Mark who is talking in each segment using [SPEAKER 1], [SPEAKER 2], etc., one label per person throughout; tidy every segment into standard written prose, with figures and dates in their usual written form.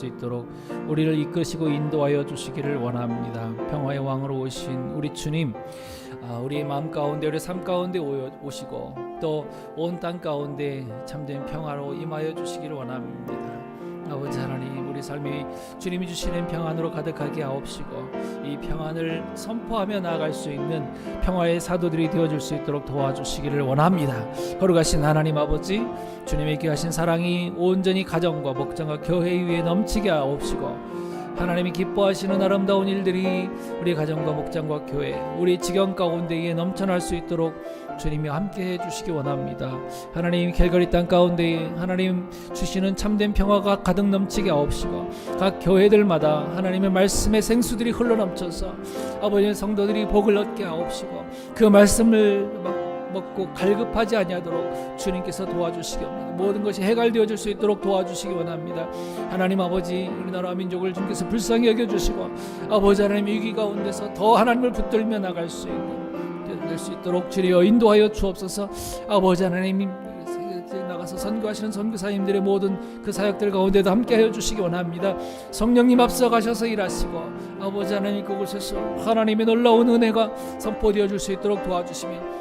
[SPEAKER 1] 수 있도록 우리를 이끄시고 인도하여 주시기를 원합니다. 평화의 왕으로 오신 우리 주님, 우리의 마음 가운데, 우리 삶 가운데 오시고 또 온 땅 가운데 참된 평화로 임하여 주시기를 원합니다. 아버지 하나님, 우리 삶이 주님이 주시는 평안으로 가득하게 하옵시고 이 평안을 선포하며 나아갈 수 있는 평화의 사도들이 되어줄 수 있도록 도와주시기를 원합니다. 거룩하신 하나님 아버지, 주님에게 하신 사랑이 온전히 가정과 목장과 교회 위에 넘치게 하옵시고 하나님이 기뻐하시는 아름다운 일들이 우리 가정과 목장과 교회, 우리 지경 가운데에 넘쳐날 수 있도록 주님이 함께해 주시기 원합니다. 하나님, 캘거리 땅 가운데에 하나님 주시는 참된 평화가 가득 넘치게 하옵시고 각 교회들마다 하나님의 말씀의 생수들이 흘러넘쳐서 아버지의 성도들이 복을 얻게 하옵시고 그 말씀을 먹고 갈급하지 아니하도록 주님께서 도와주시기 원합니다. 모든 것이 해갈되어질 수 있도록 도와주시기 원합니다. 하나님 아버지, 우리나라 민족을 주님께서 불쌍히 여겨주시고 아버지 하나님 위기 가운데서 더 하나님을 붙들며 나갈 수 있도록 주여 인도하여 주옵소서. 아버지 하나님, 나가서 선교하시는 선교사님들의 모든 그 사역들 가운데도 함께하여 주시기 원합니다. 성령님 앞서가셔서 일하시고 아버지 하나님 그곳에서 하나님의 놀라운 은혜가 선포되어 줄 수 있도록 도와주시며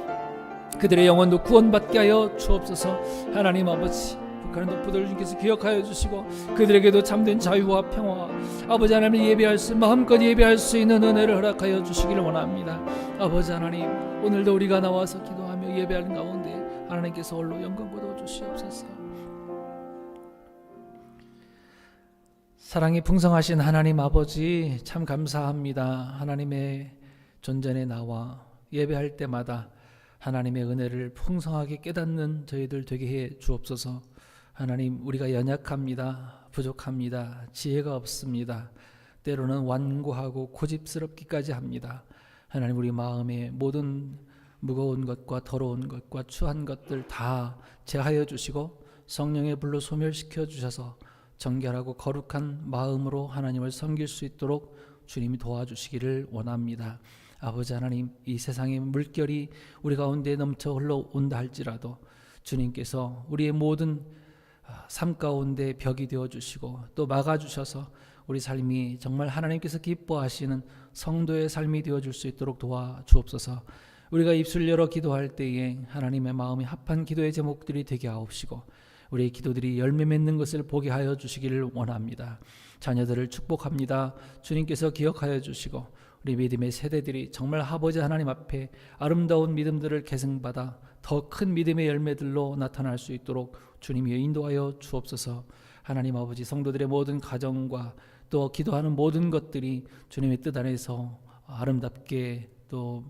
[SPEAKER 1] 그들의 영혼도 구원받게 하여 주옵소서. 하나님 아버지, 북한의 노부들 주님께서 기억하여 주시고 그들에게도 참된 자유와 평화와 아버지 하나님을 예배할 수, 마음껏 예배할 수 있는 은혜를 허락하여 주시기를 원합니다. 아버지 하나님, 오늘도 우리가 나와서 기도하며 예배하는 가운데 하나님께서 홀로 영광 받아 주시옵소서. 사랑이 풍성하신 하나님 아버지, 참 감사합니다. 하나님의 존전에 나와 예배할 때마다 하나님의 은혜를 풍성하게 깨닫는 저희들 되게 해 주옵소서. 하나님, 우리가 연약합니다. 부족합니다. 지혜가 없습니다. 때로는 완고하고 고집스럽기까지 합니다. 하나님, 우리 마음에 모든 무거운 것과 더러운 것과 추한 것들 다 제하여 주시고 성령의 불로 소멸시켜 주셔서 정결하고 거룩한 마음으로 하나님을 섬길 수 있도록 주님이 도와주시기를 원합니다. 아버지 하나님, 이 세상의 물결이 우리 가운데 넘쳐 흘러온다 할지라도 주님께서 우리의 모든 삶 가운데 벽이 되어주시고 또 막아주셔서 우리 삶이 정말 하나님께서 기뻐하시는 성도의 삶이 되어줄 수 있도록 도와주옵소서. 우리가 입술 열어 기도할 때에 하나님의 마음이 합한 기도의 제목들이 되게 하옵시고 우리의 기도들이 열매 맺는 것을 보게 하여 주시기를 원합니다. 자녀들을 축복합니다. 주님께서 기억하여 주시고 우리 믿음의 세대들이 정말 아버지 하나님 앞에 아름다운 믿음들을 계승받아 더 큰 믿음의 열매들로 나타날 수 있도록 주님이 인도하여 주옵소서. 하나님 아버지, 성도들의 모든 가정과 또 기도하는 모든 것들이 주님의 뜻 안에서 아름답게 또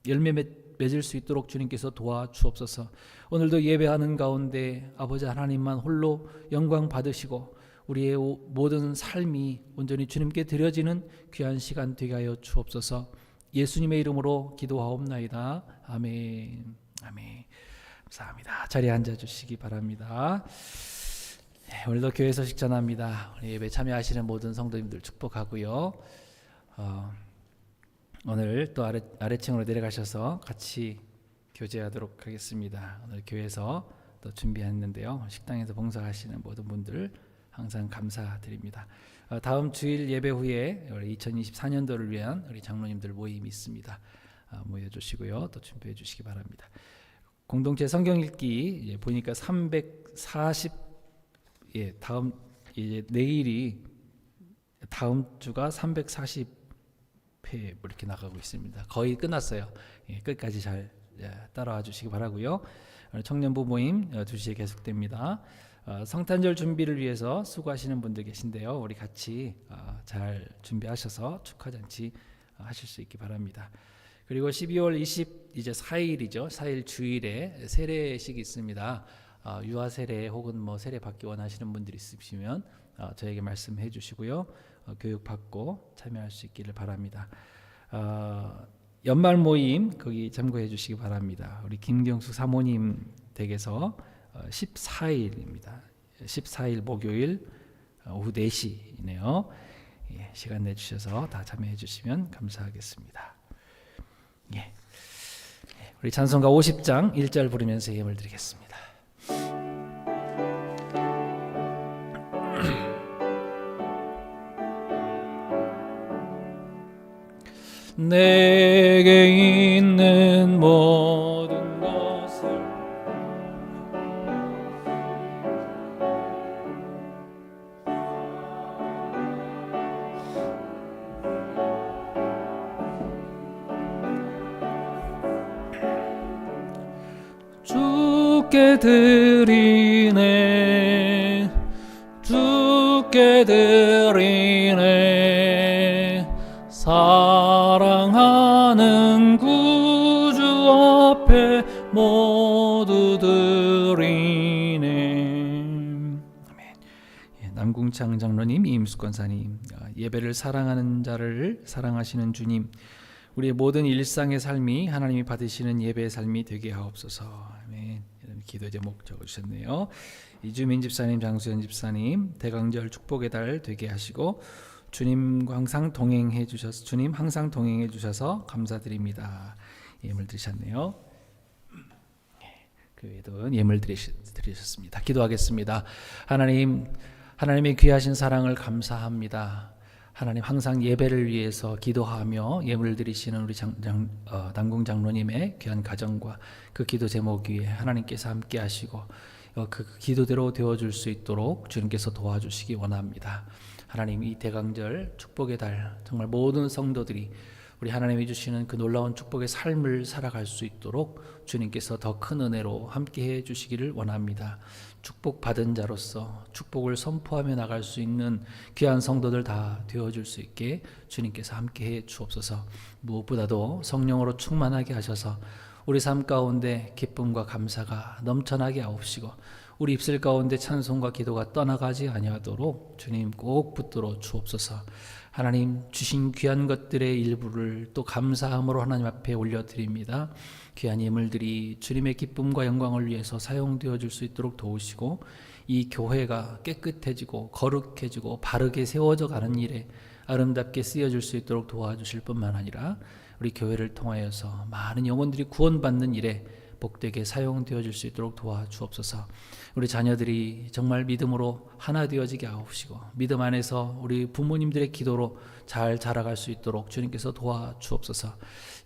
[SPEAKER 1] 열매 맺을 수 있도록 주님께서 도와주옵소서. 오늘도 예배하는 가운데 아버지 하나님만 홀로 영광 받으시고 우리의 모든 삶이 온전히 주님께 드려지는 귀한 시간 되게 하여 주옵소서. 예수님의 이름으로 기도하옵나이다. 아멘. 아멘. 감사합니다. 자리에 앉아주시기 바랍니다. 오늘도 교회 소식 전합니다. 예배 참여하시는 모든 성도님들 축복하고요. 오늘 또 아래층으로 내려가셔서 같이 교제하도록 하겠습니다. 오늘 교회에서 또 준비했는데요. 식당에서 봉사하시는 모든 분들 항상 감사드립니다. 다음 주일 예배 후에 2024년도를 위한 우리 장로님들 모임이 있습니다. 모여주시고요. 또 준비해 주시기 바랍니다. 공동체 성경 읽기 보니까 340, 다음 내일이 다음 주가 340회 이렇게 나가고 있습니다. 거의 끝났어요. 끝까지 잘 따라와 주시기 바라고요. 청년부 모임 2시에 계속됩니다. 성탄절 준비를 위해서 수고하시는 분들 계신데요. 우리 같이 잘 준비하셔서 축하잔치 하실 수 있기 바랍니다. 그리고 12월 이제 4일이죠. 4일 주일에 세례식이 있습니다. 유아 세례 혹은 세례 받기 원하시는 분들이 있으시면 저에게 말씀해 주시고요. 교육 받고 참여할 수 있기를 바랍니다. 연말 모임 거기 참고해 주시기 바랍니다. 우리 김경숙 사모님 댁에서 14일입니다. 14일 목요일 오후 4시이네요. 시간 내주셔서 다 참여해 주시면 감사하겠습니다. 우리 찬송가 50장 1절 부르면서 예물 드리겠습니다. 내게 있는 모든 것을 주께 드리네, 주께 드리네. 사랑하는 구주 앞에 모두 드리네. 아멘. 남궁창 장로님, 이임숙 권사님, 예배를 사랑하는 자를 사랑하시는 주님, 우리의 모든 일상의 삶이 하나님이 받으시는 예배의 삶이 되게 하옵소서. 아멘. 이런 기도 제목 적어주셨네요. 이주민 집사님, 장수연 집사님, 대강절 축복의 달 되게 하시고 주님 항상 동행해 주셔서 감사드립니다. 예물 드리셨네요. 그 외에도 예물 드리셨습니다. 기도하겠습니다. 하나님의 귀하신 사랑을 감사합니다. 하나님 항상 예배를 위해서 기도하며 예물을 드리시는 우리 남궁 장로님의 귀한 가정과 그 기도 제목 위에 하나님께서 함께 하시고 그 기도대로 되어줄 수 있도록 주님께서 도와주시기 원합니다. 하나님, 이 대강절 축복의 달 정말 모든 성도들이 우리 하나님이 주시는 그 놀라운 축복의 삶을 살아갈 수 있도록 주님께서 더 큰 은혜로 함께해 주시기를 원합니다. 축복받은 자로서 축복을 선포하며 나갈 수 있는 귀한 성도들 다 되어줄 수 있게 주님께서 함께해 주옵소서. 무엇보다도 성령으로 충만하게 하셔서 우리 삶 가운데 기쁨과 감사가 넘쳐나게 하옵시고 우리 입술 가운데 찬송과 기도가 떠나가지 아니하도록 주님 꼭 붙들어 주옵소서. 하나님 주신 귀한 것들의 일부를 또 감사함으로 하나님 앞에 올려드립니다. 귀한 예물들이 주님의 기쁨과 영광을 위해서 사용되어 줄 수 있도록 도우시고 이 교회가 깨끗해지고 거룩해지고 바르게 세워져 가는 일에 아름답게 쓰여질 수 있도록 도와주실 뿐만 아니라 우리 교회를 통하여서 많은 영혼들이 구원받는 일에 복되게 사용되어질 수 있도록 도와주옵소서. 우리 자녀들이 정말 믿음으로 하나 되어지게 하옵시고 믿음 안에서 우리 부모님들의 기도로 잘 자라갈 수 있도록 주님께서 도와주옵소서.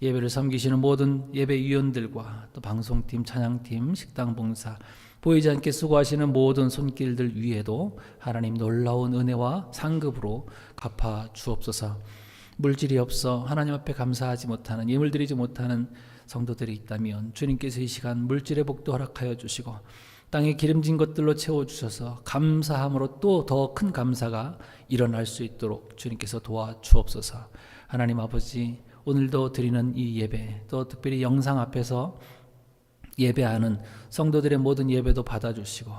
[SPEAKER 1] 예배를 섬기시는 모든 예배위원들과 또 방송팀, 찬양팀, 식당봉사, 보이지 않게 수고하시는 모든 손길들 위에도 하나님 놀라운 은혜와 상급으로 갚아 주옵소서. 물질이 없어 하나님 앞에 감사하지 못하는, 예물 드리지 못하는 성도들이 있다면 주님께서 이 시간 물질의 복도 허락하여 주시고 땅에 기름진 것들로 채워주셔서 감사함으로 또 더 큰 감사가 일어날 수 있도록 주님께서 도와주옵소서. 하나님 아버지, 오늘도 드리는 이 예배, 또 특별히 영상 앞에서 예배하는 성도들의 모든 예배도 받아주시고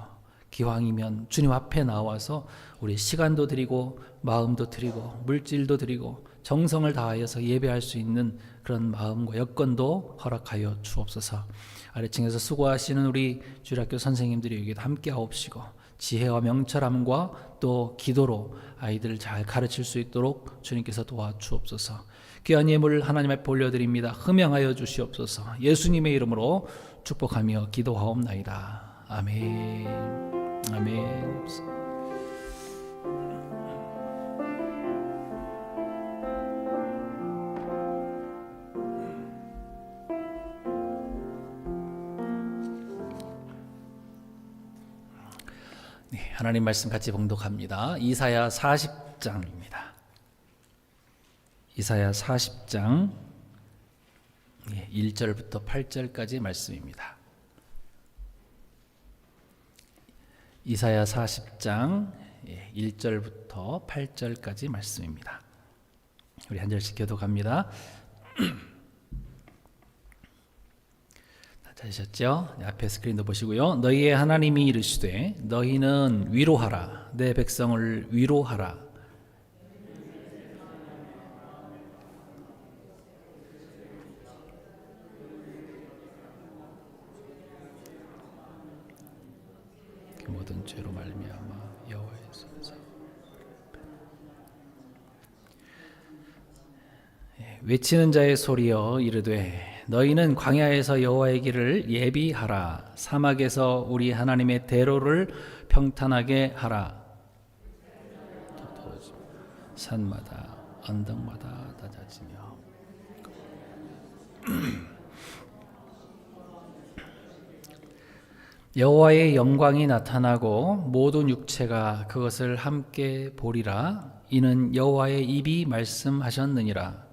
[SPEAKER 1] 기왕이면 주님 앞에 나와서 우리 시간도 드리고 마음도 드리고 물질도 드리고 정성을 다하여서 예배할 수 있는 그런 마음과 여건도 허락하여 주옵소서. 아래층에서 수고하시는 우리 주일학교 선생님들이 여기도 함께 하옵시고 지혜와 명철함과 또 기도로 아이들을 잘 가르칠 수 있도록 주님께서 도와주옵소서. 귀한 예물을 하나님 앞에 올려드립니다. 흠양하여 주시옵소서. 예수님의 이름으로 축복하며 기도하옵나이다. 아멘. 아멘. 네, 하나님 말씀 같이 봉독합니다. 이사야 40장입니다. 이사야 40장 1절부터 8절까지 말씀입니다. 이사야 40장 1절부터 8절까지 말씀입니다. 우리 한 절씩 교독합니다. 찾으셨죠? 앞에 스크린도 보시고요. 너희의 하나님이 이르시되 너희는 위로하라. 내 백성을 위로하라. 그 모든 죄로 말미암아 여호와의 손에서 외치는 자의 소리여 이르되 너희는 광야에서 여호와의 길을 예비하라. 사막에서 우리 하나님의 대로를 평탄하게 하라. 산마다 언덕마다 낮아지며 여호와의 영광이 나타나고 모든 육체가 그것을 함께 보리라. 이는 여호와의 입이 말씀하셨느니라.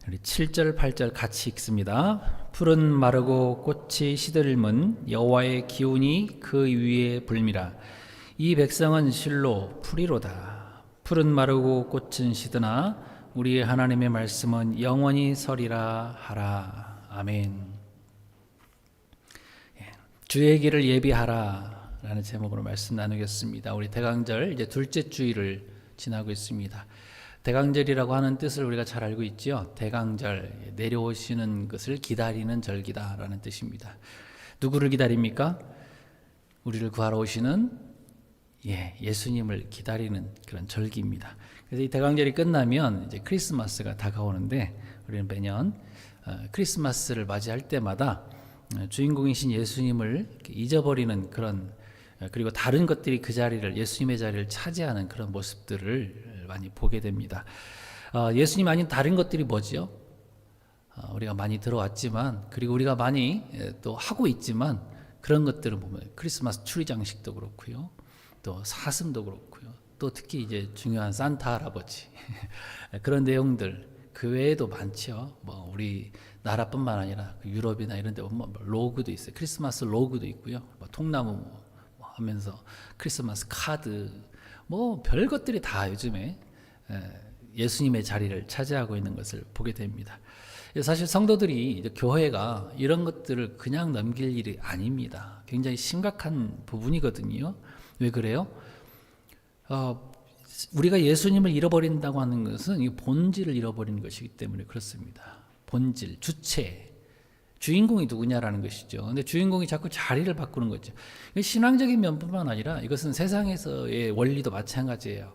[SPEAKER 1] 우리 7절 8절 같이 읽습니다. 푸른 마르고 꽃이 시들문 여호와의 기운이 그 위에 불미라. 이 백성은 실로 풀이로다. 푸른 마르고 꽃은 시드나 우리의 하나님의 말씀은 영원히 서리라 하라. 아멘. 주의 길을 예비하라 라는 제목으로 말씀 나누겠습니다. 우리 대강절 이제 둘째 주일을 지나고 있습니다. 대강절이라고 하는 뜻을 우리가 잘 알고 있죠. 대강절, 내려오시는 것을 기다리는 절기다라는 뜻입니다. 누구를 기다립니까? 우리를 구하러 오시는 예수님을 기다리는 그런 절기입니다. 그래서 이 대강절이 끝나면 이제 크리스마스가 다가오는데 우리는 매년 크리스마스를 맞이할 때마다 주인공이신 예수님을 잊어버리는 그런, 그리고 다른 것들이 그 자리를, 예수님의 자리를 차지하는 그런 모습들을 많이 보게 됩니다. 예수님 아닌 다른 것들이 뭐지요? 우리가 많이 들어왔지만, 그리고 우리가 많이 또 하고 있지만, 그런 것들을 보면 크리스마스 추리 장식도 그렇고요, 또 사슴도 그렇고요, 또 특히 이제 중요한 산타 할아버지 그런 내용들 그 외에도 많죠. 뭐 우리 나라뿐만 아니라 유럽이나 이런 데 보면 로그도 있어요. 크리스마스 로그도 있고요. 뭐 통나무 뭐 하면서 크리스마스 카드, 뭐 별 것들이 다 요즘에 예수님의 자리를 차지하고 있는 것을 보게 됩니다. 사실 성도들이 이제 교회가 이런 것들을 그냥 넘길 일이 아닙니다. 굉장히 심각한 부분이거든요. 왜 그래요? 우리가 예수님을 잃어버린다고 하는 것은 이 본질을 잃어버리는 것이기 때문에 그렇습니다. 본질, 주체, 주인공이 누구냐라는 것이죠. 근데 주인공이 자꾸 자리를 바꾸는 거죠. 신앙적인 면뿐만 아니라 이것은 세상에서의 원리도 마찬가지예요.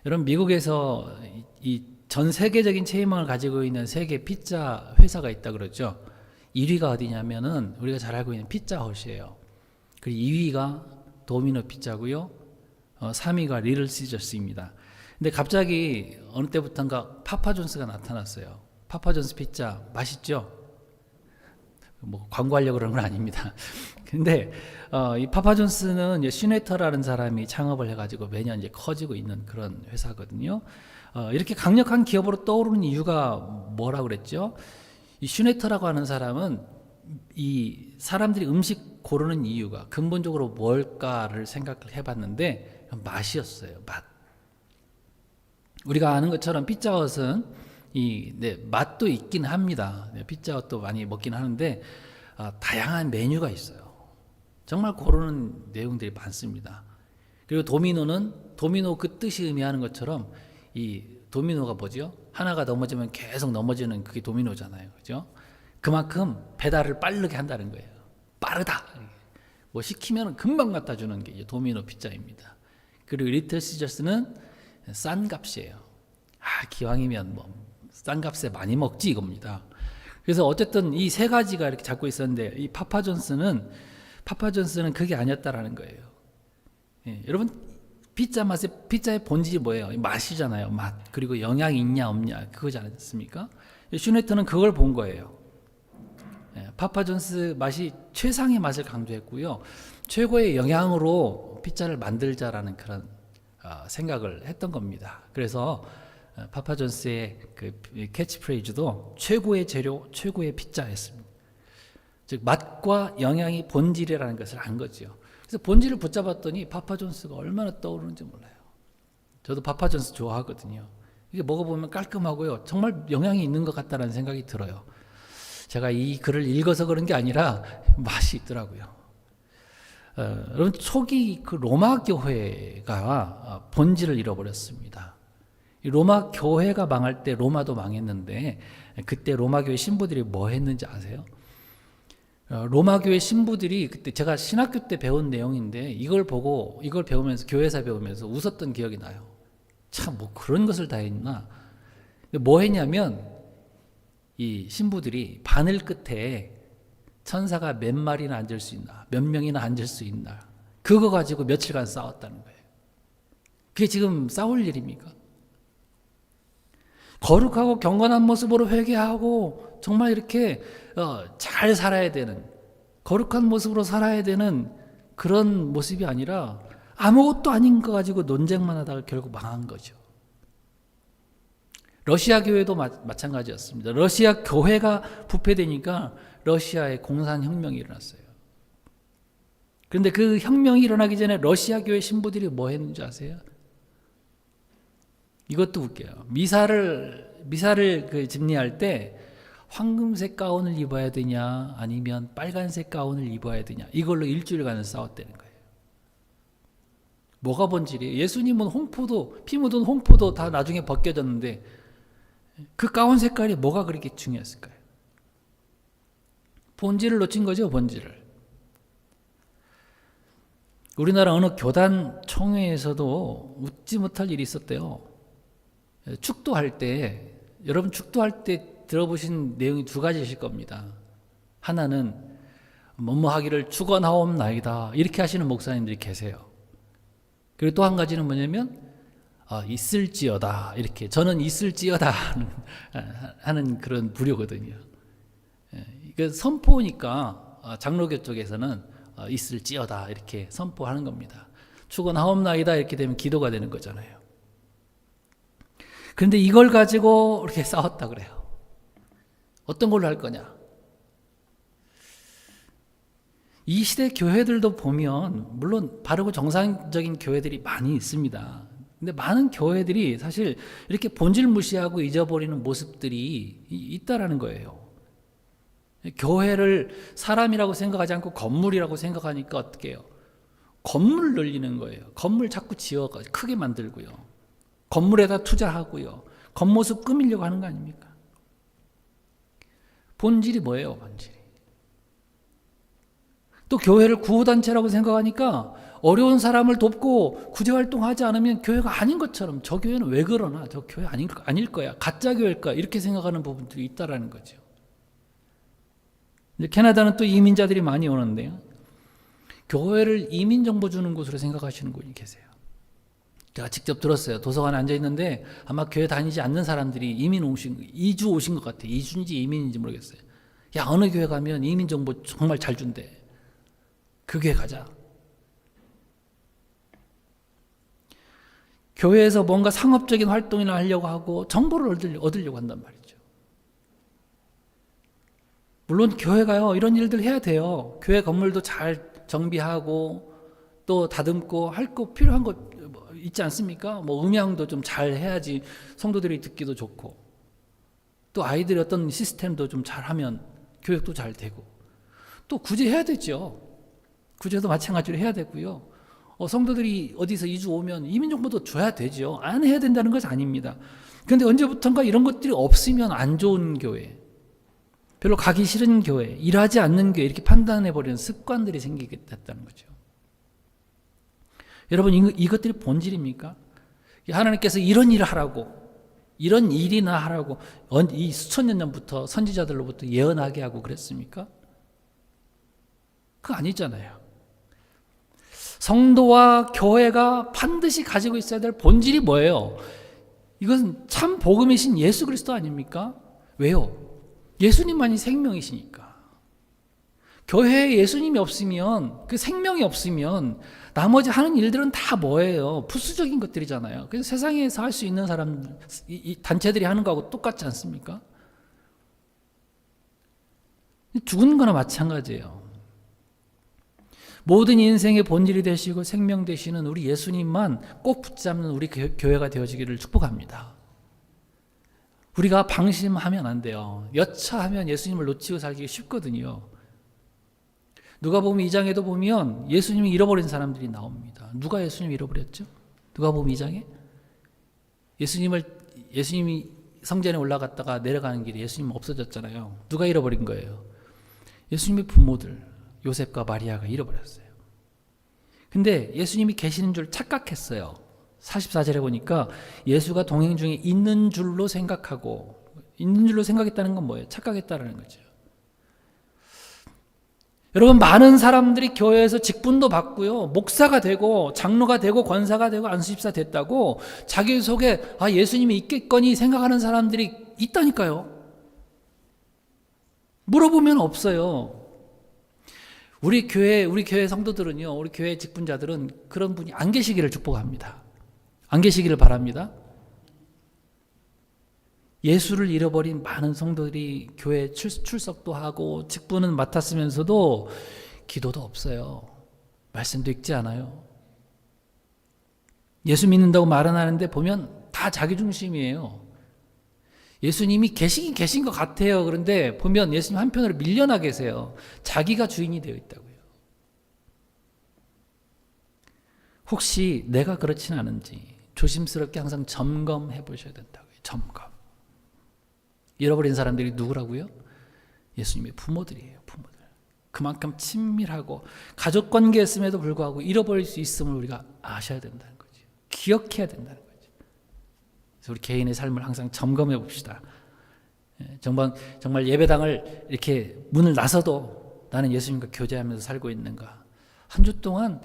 [SPEAKER 1] 여러분, 미국에서 이 전 세계적인 체인망을 가지고 있는 세계 피자 회사가 있다 그러죠. 1위가 어디냐면은 우리가 잘 알고 있는 피자헛이에요. 그리고 2위가 도미노 피자고요. 3위가 리틀 시저스입니다. 근데 갑자기 어느 때부턴가 파파존스가 나타났어요. 파파존스 피자 맛있죠? 뭐 광고하려고 그런 건 아닙니다. 근데 이 파파존스는 슈네터라는 사람이 창업을 해가지고 매년 이제 커지고 있는 그런 회사거든요. 이렇게 강력한 기업으로 떠오르는 이유가 뭐라고 그랬죠? 이 슈네터라고 하는 사람은 이 사람들이 음식 고르는 이유가 근본적으로 뭘까를 생각을 해봤는데 맛이었어요. 맛. 우리가 아는 것처럼 피자헛은 맛도 있긴 합니다. 피자헛도 많이 먹긴 하는데 다양한 메뉴가 있어요. 정말 고르는 내용들이 많습니다. 그리고 도미노는 도미노 그 뜻이 의미하는 것처럼 이 도미노가 뭐죠? 하나가 넘어지면 계속 넘어지는 그게 도미노잖아요. 그죠? 그만큼 배달을 빠르게 한다는 거예요. 빠르다. 뭐 시키면 금방 갖다 주는 게 이제 도미노 피자입니다. 그리고 리틀 시저스는 싼 값이에요. 기왕이면 뭐 싼 값에 많이 먹지 이겁니다. 그래서 어쨌든 이 세 가지가 이렇게 잡고 있었는데 이 파파존스는 그게 아니었다라는 거예요. 여러분, 피자의 본질이 뭐예요? 맛이잖아요. 맛. 그리고 영양이 있냐 없냐 그거지 않습니까? 슈네터는 그걸 본 거예요. 파파존스 맛이 최상의 맛을 강조했고요. 최고의 영양으로 피자를 만들자라는 그런 생각을 했던 겁니다. 그래서 파파존스의 그 캐치프레이즈도 최고의 재료, 최고의 피자였습니다. 즉 맛과 영양이 본질이라는 것을 안 거죠. 그래서 본질을 붙잡았더니 파파존스가 얼마나 떠오르는지 몰라요. 저도 파파존스 좋아하거든요. 이게 먹어보면 깔끔하고요. 정말 영양이 있는 것 같다는 생각이 들어요. 제가 이 글을 읽어서 그런 게 아니라 맛이 있더라고요. 여러분, 초기 그 로마 교회가 본질을 잃어버렸습니다. 로마 교회가 망할 때 로마도 망했는데 그때 로마 교회 신부들이 뭐 했는지 아세요? 로마 교회 신부들이 그때 제가 신학교 때 배운 내용인데 이걸 배우면서 교회사 배우면서 웃었던 기억이 나요. 참 뭐 그런 것을 다 했나? 뭐 했냐면 이 신부들이 바늘 끝에 천사가 몇 마리나 앉을 수 있나, 몇 명이나 앉을 수 있나, 그거 가지고 며칠간 싸웠다는 거예요. 그게 지금 싸울 일입니까? 거룩하고 경건한 모습으로 회개하고 정말 이렇게 잘 살아야 되는, 거룩한 모습으로 살아야 되는 그런 모습이 아니라 아무것도 아닌 거 가지고 논쟁만 하다가 결국 망한 거죠. 러시아 교회도 마찬가지였습니다. 러시아 교회가 부패되니까 러시아에 공산혁명이 일어났어요. 그런데 그 혁명이 일어나기 전에 러시아 교회 신부들이 뭐 했는지 아세요? 이것도 웃겨요. 미사를 그 집례할 때 황금색 가운을 입어야 되냐 아니면 빨간색 가운을 입어야 되냐, 이걸로 일주일간을 싸웠다는 거예요. 뭐가 본질이에요? 예수님은 홍포도, 피 묻은 홍포도 다 나중에 벗겨졌는데 그 가운 색깔이 뭐가 그렇게 중요했을까요? 본질을 놓친 거죠, 본질을. 우리나라 어느 교단 총회에서도 웃지 못할 일이 있었대요. 축도할 때, 여러분 축도할 때 들어보신 내용이 두 가지이실 겁니다. 하나는 뭐뭐 하기를 축원하옵나이다, 이렇게 하시는 목사님들이 계세요. 그리고 또 한 가지는 뭐냐면 있을지어다, 이렇게, 저는 있을지어다 하는 그런 부류거든요. 이게 선포니까 장로교 쪽에서는 있을지어다 이렇게 선포하는 겁니다. 축원하옵나이다 이렇게 되면 기도가 되는 거잖아요. 그런데 이걸 가지고 이렇게 싸웠다 그래요. 어떤 걸로 할 거냐? 이 시대 교회들도 보면 물론 바르고 정상적인 교회들이 많이 있습니다. 근데 많은 교회들이 사실 이렇게 본질 무시하고 잊어버리는 모습들이 있다라는 거예요. 교회를 사람이라고 생각하지 않고 건물이라고 생각하니까 어떻게 해요? 건물 늘리는 거예요. 건물 자꾸 지어가지고 크게 만들고요. 건물에다 투자하고요. 겉모습 꾸미려고 하는 거 아닙니까? 본질이 뭐예요, 본질이? 또 교회를 구호단체라고 생각하니까 어려운 사람을 돕고 구제활동하지 않으면 교회가 아닌 것처럼, 저 교회는 왜 그러나, 저 교회 아닐 거야, 가짜 교회일까, 이렇게 생각하는 부분들이 있다라는 거죠. 이제 캐나다는 또 이민자들이 많이 오는데요, 교회를 이민 정보 주는 곳으로 생각하시는 분이 계세요. 제가 직접 들었어요. 도서관에 앉아 있는데 아마 교회 다니지 않는 사람들이 이주 오신 것 같아요. 이주인지 이민인지 모르겠어요. 야, 어느 교회 가면 이민 정보 정말 잘 준대. 그 교회 가자. 교회에서 뭔가 상업적인 활동이나 하려고 하고 정보를 얻으려고 한단 말이죠. 물론 교회가요, 이런 일들 해야 돼요. 교회 건물도 잘 정비하고 또 다듬고 할 거, 필요한 거 있지 않습니까? 뭐 음향도 좀 잘 해야지 성도들이 듣기도 좋고, 또 아이들이 어떤 시스템도 좀 잘하면 교육도 잘 되고, 또 구제해야 되죠. 구제도 마찬가지로 해야 되고요. 성도들이 어디서 이주 오면 이민정보도 줘야 되죠. 안 해야 된다는 것이 아닙니다. 그런데 언제부턴가 이런 것들이 없으면 안 좋은 교회, 별로 가기 싫은 교회, 일하지 않는 교회, 이렇게 판단해버리는 습관들이 생기게 됐다는 거죠. 여러분, 이것들이 본질입니까? 하나님께서 이런 일을 하라고, 이런 일이나 하라고 이 수천 년 전부터 선지자들로부터 예언하게 하고 그랬습니까? 그거 아니잖아요. 성도와 교회가 반드시 가지고 있어야 될 본질이 뭐예요? 이것은 참 복음이신 예수 그리스도 아닙니까? 왜요? 예수님만이 생명이시니까. 교회에 예수님이 없으면, 그 생명이 없으면 나머지 하는 일들은 다 뭐예요? 부수적인 것들이잖아요. 그래서 세상에서 할 수 있는 사람, 이 단체들이 하는 거하고 똑같지 않습니까? 죽은 거나 마찬가지예요. 모든 인생의 본질이 되시고 생명 되시는 우리 예수님만 꼭 붙잡는 우리 교회가 되어지기를 축복합니다. 우리가 방심하면 안 돼요. 여차하면 예수님을 놓치고 살기 쉽거든요. 누가복음 2장에도 보면 예수님이 잃어버린 사람들이 나옵니다. 누가 예수님을 잃어버렸죠? 누가복음 2장에 예수님이 성전에 올라갔다가 내려가는 길에 예수님 없어졌잖아요. 누가 잃어버린 거예요? 예수님의 부모들 요셉과 마리아가 잃어버렸어요. 근데 예수님이 계시는 줄 착각했어요. 44절에 보니까 예수가 동행 중에 있는 줄로 생각했다는 건 뭐예요? 착각했다는 거죠. 여러분, 많은 사람들이 교회에서 직분도 받고요, 목사가 되고 장로가 되고 권사가 되고 안수집사 됐다고 자기 속에 예수님이 있겠거니 생각하는 사람들이 있다니까요. 물어보면 없어요. 우리 교회 성도들은요, 우리 교회 직분자들은 그런 분이 안 계시기를 축복합니다. 안 계시기를 바랍니다. 예수를 잃어버린 많은 성도들이 교회 출석도 하고 직분은 맡았으면서도 기도도 없어요. 말씀도 읽지 않아요. 예수 믿는다고 말은 하는데 보면 다 자기 중심이에요. 예수님이 계신 것 같아요. 그런데 보면 예수님 한편으로 밀려나 계세요. 자기가 주인이 되어 있다고요. 혹시 내가 그렇진 않은지 조심스럽게 항상 점검해 보셔야 된다고요. 점검. 잃어버린 사람들이 누구라고요? 예수님의 부모들이에요. 부모들. 그만큼 친밀하고 가족 관계였음에도 불구하고 잃어버릴 수 있음을 우리가 아셔야 된다는 거죠. 기억해야 된다는 거죠. 그래서 우리 개인의 삶을 항상 점검해 봅시다. 정말 예배당을 이렇게 문을 나서도 나는 예수님과 교제하면서 살고 있는가? 한 주 동안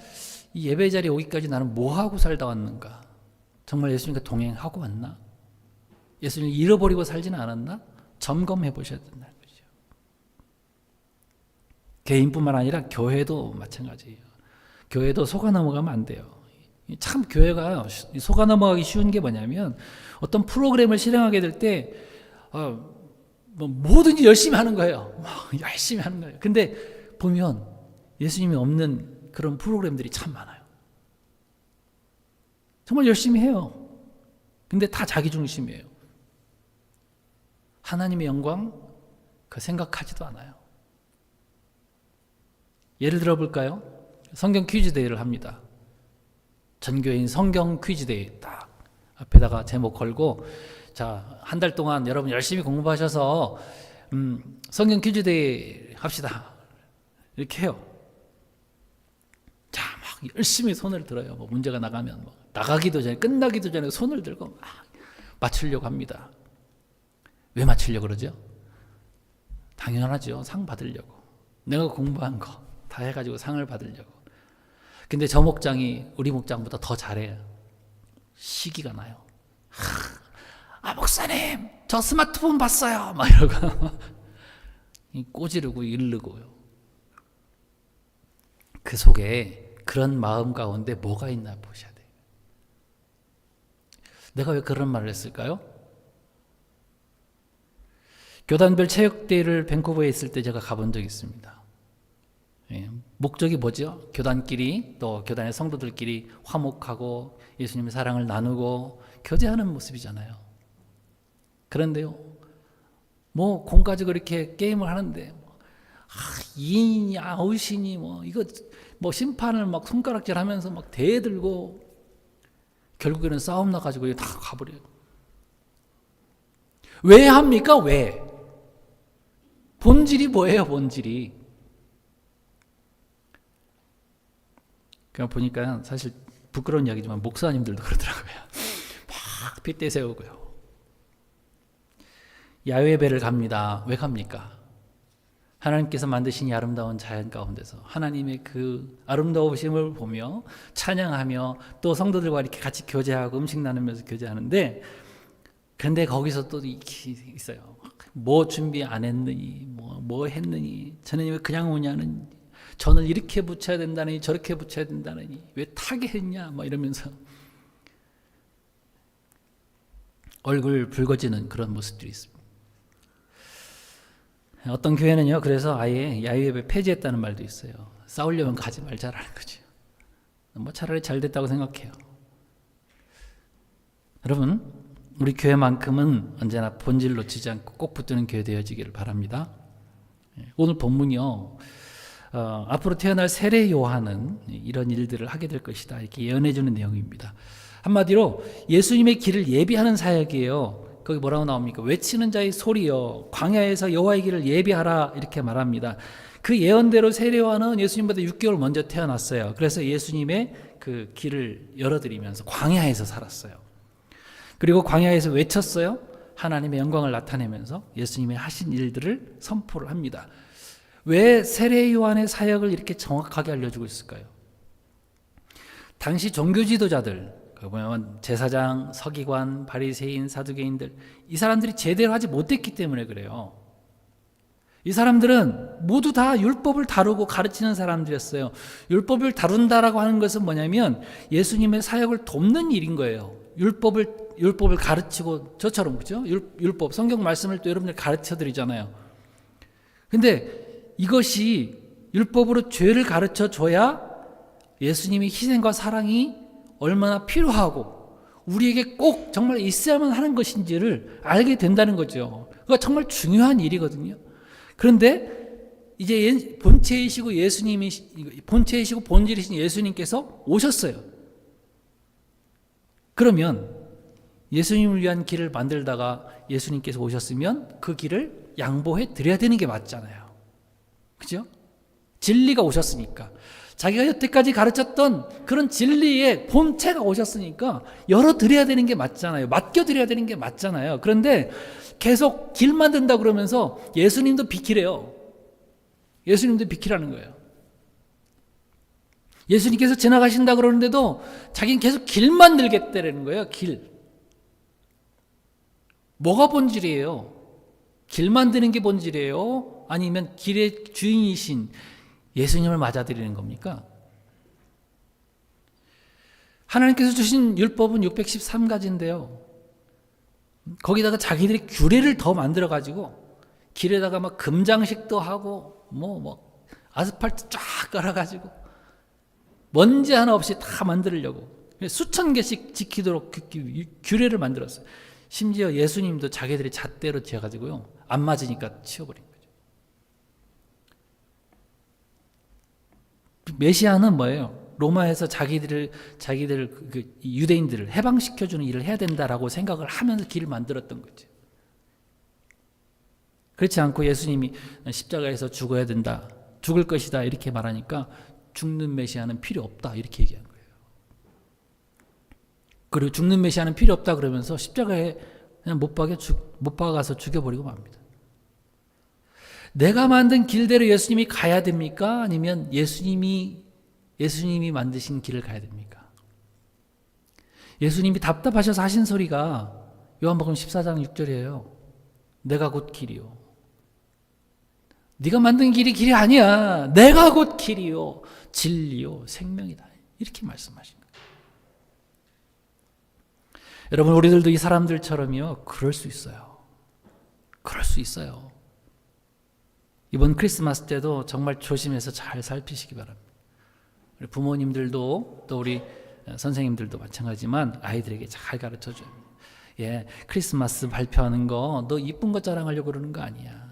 [SPEAKER 1] 이 예배 자리에 오기까지 나는 뭐 하고 살다 왔는가? 정말 예수님과 동행하고 왔나? 예수님을 잃어버리고 살지는 않았나? 점검해 보셔야 된다는 거죠. 개인뿐만 아니라 교회도 마찬가지예요. 교회도 속아 넘어가면 안 돼요. 참 교회가 속아 넘어가기 쉬운 게 뭐냐면 어떤 프로그램을 실행하게 될 때 뭐든지 열심히 하는 거예요. 열심히 하는 거예요. 근데 보면 예수님이 없는 그런 프로그램들이 참 많아요. 정말 열심히 해요. 근데 다 자기 중심이에요. 하나님의 영광 그 생각하지도 않아요. 예를 들어 볼까요? 성경 퀴즈 대회를 합니다. 전교인 성경 퀴즈 대회 딱 앞에다가 제목 걸고, 자, 한 달 동안 여러분 열심히 공부하셔서 성경 퀴즈 대회 합시다. 이렇게 해요. 자, 막 열심히 손을 들어요. 뭐 문제가 나가면 나가기도 전에, 끝나기도 전에 손을 들고 막 맞추려고 합니다. 왜 맞추려고 그러죠? 당연하죠. 상 받으려고. 내가 공부한 거 다 해가지고 상을 받으려고. 근데 저 목장이 우리 목장보다 더 잘해요. 시기가 나요. 목사님, 저 스마트폰 봤어요. 막 이러고 꼬지르고 이르고요. 그 속에 그런 마음 가운데 뭐가 있나 보셔야 돼요. 내가 왜 그런 말을 했을까요? 교단별 체육대회를 밴쿠버에 있을 때 제가 가본 적이 있습니다. 목적이 뭐죠? 교단끼리 또 교단의 성도들끼리 화목하고 예수님의 사랑을 나누고 교제하는 모습이잖아요. 그런데요, 뭐 공 가지고 이렇게 게임을 하는데 2인이 아웃이니 이거 심판을 막 손가락질하면서 막 대들고 결국에는 싸움 나가지고 다 가버려요. 왜 합니까? 왜? 본질이 뭐예요? 본질이. 그냥 보니까 사실 부끄러운 이야기지만 목사님들도 그러더라고요. 막 핏대 세우고요. 야외배를 갑니다. 왜 갑니까? 하나님께서 만드신 이 아름다운 자연 가운데서 하나님의 그 아름다우심을 보며 찬양하며 또 성도들과 이렇게 같이 교제하고 음식 나누면서 교제하는데, 그런데 거기서 또 있어요. 뭐 준비 안 했느니, 뭐 했느니, 저는 왜 그냥 오냐는, 전을 이렇게 붙여야 된다느니 저렇게 붙여야 된다느니 왜 타게 했냐 이러면서 얼굴 붉어지는 그런 모습들이 있습니다. 어떤 교회는요, 그래서 아예 야유예배 폐지했다는 말도 있어요. 싸우려면 가지 말자라는 거죠. 차라리 잘 됐다고 생각해요. 여러분, 우리 교회만큼은 언제나 본질 놓치지 않고 꼭 붙드는 교회 되어지기를 바랍니다. 오늘 본문이요, 앞으로 태어날 세례 요한은 이런 일들을 하게 될 것이다, 이렇게 예언해 주는 내용입니다. 한마디로 예수님의 길을 예비하는 사역이에요. 거기 뭐라고 나옵니까? 외치는 자의 소리요, 광야에서 여호와의 길을 예비하라, 이렇게 말합니다. 그 예언대로 세례 요한은 예수님보다 6개월 먼저 태어났어요. 그래서 예수님의 그 길을 열어드리면서 광야에서 살았어요. 그리고 광야에서 외쳤어요. 하나님의 영광을 나타내면서 예수님의 하신 일들을 선포를 합니다. 왜 세례 요한의 사역을 이렇게 정확하게 알려주고 있을까요? 당시 종교 지도자들, 보면 제사장, 서기관, 바리새인, 사두개인들, 이 사람들이 제대로 하지 못했기 때문에 그래요. 이 사람들은 모두 다 율법을 다루고 가르치는 사람들이었어요. 율법을 다룬다라고 하는 것은 뭐냐면 예수님의 사역을 돕는 일인 거예요. 율법을 가르치고, 저처럼, 그죠? 율법, 성경 말씀을 또 여러분들 가르쳐 드리잖아요. 근데 이것이 율법으로 죄를 가르쳐 줘야 예수님의 희생과 사랑이 얼마나 필요하고 우리에게 꼭 정말 있어야만 하는 것인지를 알게 된다는 거죠. 그거 정말 중요한 일이거든요. 그런데 이제 본체이시고 본체이시고 본질이신 예수님께서 오셨어요. 그러면 예수님을 위한 길을 만들다가 예수님께서 오셨으면 그 길을 양보해 드려야 되는 게 맞잖아요. 그죠? 진리가 오셨으니까. 자기가 여태까지 가르쳤던 그런 진리의 본체가 오셨으니까 열어드려야 되는 게 맞잖아요. 맡겨드려야 되는 게 맞잖아요. 그런데 계속 길 만든다 그러면서 예수님도 비키래요. 예수님도 비키라는 거예요. 예수님께서 지나가신다 그러는데도 자기는 계속 길 만들겠다라는 거예요. 길. 뭐가 본질이에요? 길 만드는 게 본질이에요? 아니면 길의 주인이신 예수님을 맞아들이는 겁니까? 하나님께서 주신 율법은 613가지인데요. 거기다가 자기들이 규례를 더 만들어가지고 길에다가 막 금장식도 하고 아스팔트 쫙 깔아가지고 먼지 하나 없이 다 만들려고 수천 개씩 지키도록 규례를 만들었어요. 심지어 예수님도 자기들이 잣대로 지어가지고요, 안 맞으니까 치워버린 거죠. 메시아는 뭐예요? 로마에서 자기들 유대인들을 해방시켜주는 일을 해야 된다라고 생각을 하면서 길을 만들었던 거죠. 그렇지 않고 예수님이 십자가에서 죽어야 된다, 죽을 것이다 이렇게 말하니까 죽는 메시아는 필요 없다 이렇게 얘기한 거예요. 그리고 죽는 메시아는 필요 없다 그러면서 십자가에 그냥 못 박아서 죽여버리고 맙니다. 내가 만든 길대로 예수님이 가야 됩니까? 아니면 예수님이 만드신 길을 가야 됩니까? 예수님이 답답하셔서 하신 소리가 요한복음 14장 6절이에요. 내가 곧 길이요. 네가 만든 길이 아니야. 내가 곧 길이요, 진리요, 생명이다. 이렇게 말씀하신 거예요. 여러분, 우리들도 이 사람들처럼요, 그럴 수 있어요. 그럴 수 있어요. 이번 크리스마스 때도 정말 조심해서 잘 살피시기 바랍니다. 우리 부모님들도 또 우리 선생님들도 마찬가지지만 아이들에게 잘 가르쳐줘요. 예, 크리스마스 발표하는 거 너 이쁜 거 자랑하려고 그러는 거 아니야.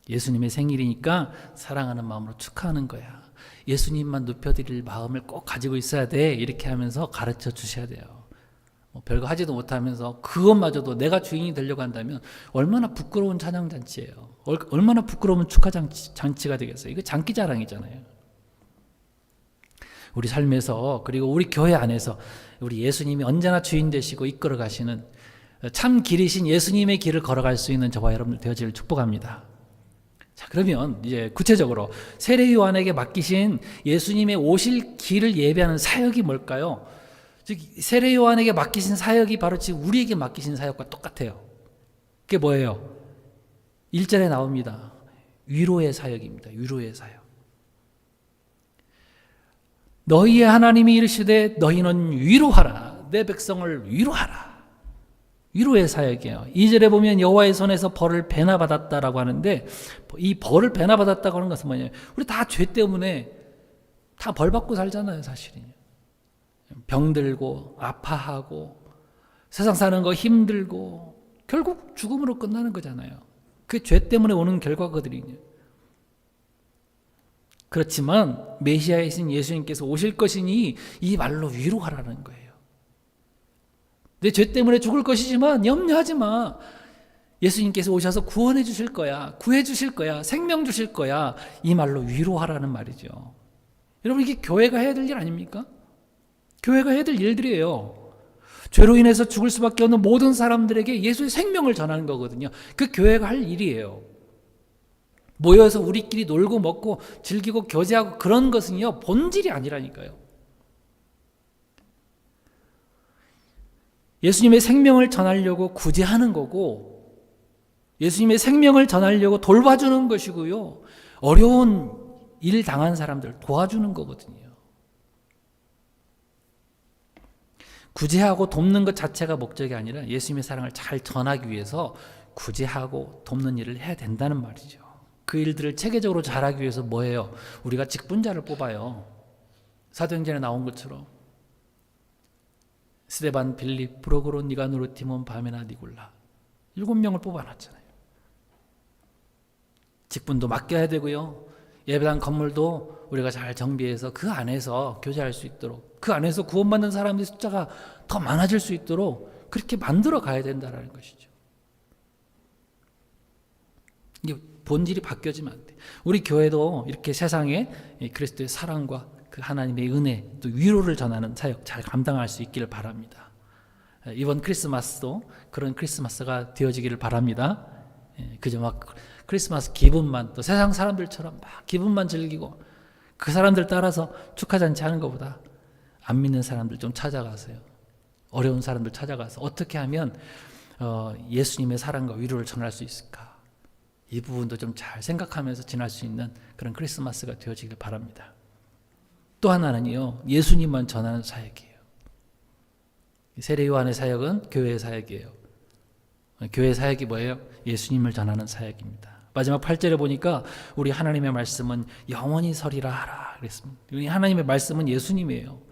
[SPEAKER 1] 예수님의 생일이니까 사랑하는 마음으로 축하하는 거야. 예수님만 높여드릴 마음을 꼭 가지고 있어야 돼. 이렇게 하면서 가르쳐 주셔야 돼요. 별거 하지도 못하면서 그것마저도 내가 주인이 되려고 한다면 얼마나 부끄러운 찬양잔치예요. 얼마나 부끄러운 축하잔치가 되겠어요. 이거 장기자랑이잖아요. 우리 삶에서, 그리고 우리 교회 안에서 우리 예수님이 언제나 주인 되시고 이끌어 가시는 참 길이신 예수님의 길을 걸어갈 수 있는 저와 여러분들 되어지를 축복합니다. 자, 그러면 이제 구체적으로 세례 요한에게 맡기신 예수님의 오실 길을 예배하는 사역이 뭘까요? 즉 세례 요한에게 맡기신 사역이 바로 지금 우리에게 맡기신 사역과 똑같아요. 그게 뭐예요? 1절에 나옵니다. 위로의 사역입니다. 위로의 사역. 너희의 하나님이 이르시되 너희는 위로하라. 내 백성을 위로하라. 위로의 사역이에요. 2절에 보면 여호와의 손에서 벌을 배나 받았다라고 하는데, 이 벌을 배나 받았다고 하는 것은 뭐냐면 우리 다 죄 때문에 다 벌 받고 살잖아요. 사실은요. 병들고 아파하고 세상 사는 거 힘들고 결국 죽음으로 끝나는 거잖아요. 그게 죄 때문에 오는 결과거든요. 그렇지만 메시아이신 예수님께서 오실 것이니 이 말로 위로하라는 거예요. 내 죄 때문에 죽을 것이지만 염려하지 마. 예수님께서 오셔서 구원해 주실 거야. 구해 주실 거야. 생명 주실 거야. 이 말로 위로하라는 말이죠. 여러분, 이게 교회가 해야 될 일 아닙니까? 교회가 해야 될 일들이에요. 죄로 인해서 죽을 수밖에 없는 모든 사람들에게 예수의 생명을 전하는 거거든요. 그 교회가 할 일이에요. 모여서 우리끼리 놀고 먹고 즐기고 교제하고 그런 것은요, 본질이 아니라니까요. 예수님의 생명을 전하려고 구제하는 거고, 예수님의 생명을 전하려고 돌봐주는 것이고요, 어려운 일 당한 사람들 도와주는 거거든요. 구제하고 돕는 것 자체가 목적이 아니라 예수님의 사랑을 잘 전하기 위해서 구제하고 돕는 일을 해야 된다는 말이죠. 그 일들을 체계적으로 잘하기 위해서 뭐예요? 우리가 직분자를 뽑아요. 사도행전에 나온 것처럼 스데반, 빌립, 프로고로, 니가노르, 디몬, 바메나, 니골라 7명을 뽑아놨잖아요. 직분도 맡겨야 되고요, 예배당 건물도 우리가 잘 정비해서 그 안에서 교제할 수 있도록, 그 안에서 구원받는 사람들의 숫자가 더 많아질 수 있도록 그렇게 만들어 가야 된다는 것이죠. 이게 본질이 바뀌어지면 안 돼. 우리 교회도 이렇게 세상에 그리스도의 사랑과 그 하나님의 은혜, 또 위로를 전하는 사역 잘 감당할 수 있기를 바랍니다. 이번 크리스마스도 그런 크리스마스가 되어지기를 바랍니다. 그저 막 크리스마스 기분만, 또 세상 사람들처럼 막 기분만 즐기고 그 사람들 따라서 축하잔치 하는 것보다 안 믿는 사람들 좀 찾아가세요. 어려운 사람들 찾아가서 어떻게 하면 예수님의 사랑과 위로를 전할 수 있을까? 이 부분도 좀 잘 생각하면서 지날 수 있는 그런 크리스마스가 되어지길 바랍니다. 또 하나는요, 예수님만 전하는 사역이에요. 세례 요한의 사역은 교회의 사역이에요. 교회의 사역이 뭐예요? 예수님을 전하는 사역입니다. 마지막 8절에 보니까 우리 하나님의 말씀은 영원히 서리라 하라 그랬습니다. 우리 하나님의 말씀은 예수님이에요.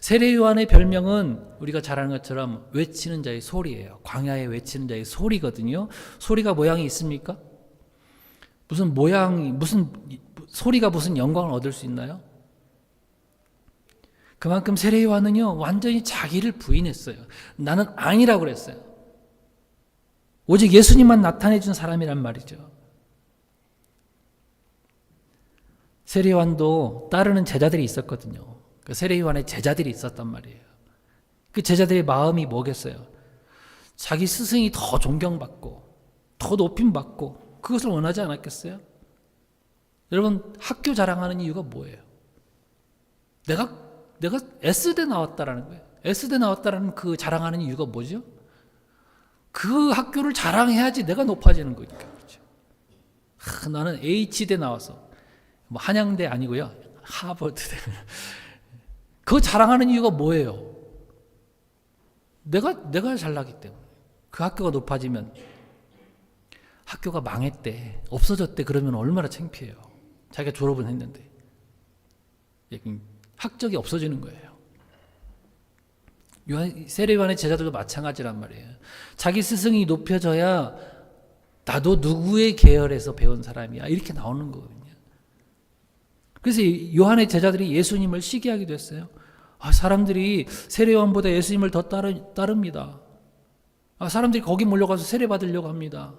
[SPEAKER 1] 세례 요한의 별명은 우리가 잘 아는 것처럼 외치는 자의 소리예요. 광야에 외치는 자의 소리거든요. 소리가 모양이 있습니까? 무슨 모양이, 무슨 소리가 무슨 영광을 얻을 수 있나요? 그만큼 세례 요한은요, 완전히 자기를 부인했어요. 나는 아니라고 그랬어요. 오직 예수님만 나타내 준 사람이란 말이죠. 세례 요한도 따르는 제자들이 있었거든요. 그 세례 요한의 제자들이 있었단 말이에요. 그 제자들의 마음이 뭐겠어요? 자기 스승이 더 존경받고 더 높임받고 그것을 원하지 않았겠어요? 여러분, 학교 자랑하는 이유가 뭐예요? 내가 S대 나왔다라는 거예요. S대 나왔다라는 그 자랑하는 이유가 뭐죠? 그 학교를 자랑해야지 내가 높아지는 거니까. 그렇죠. 나는 H대 나와서, 뭐 한양대 아니고요, 하버드대. 그거 자랑하는 이유가 뭐예요? 내가 잘나기 때문에. 그 학교가 높아지면 학교가 망했대, 없어졌대, 그러면 얼마나 창피해요. 자기가 졸업은 했는데 학적이 없어지는 거예요. 세례 요한의 제자들도 마찬가지란 말이에요. 자기 스승이 높여져야 나도 누구의 계열에서 배운 사람이야, 이렇게 나오는 거거든요. 그래서 요한의 제자들이 예수님을 시기하기도 했어요. 사람들이 세례 요한보다 예수님을 더 따릅니다. 사람들이 거기 몰려가서 세례 받으려고 합니다.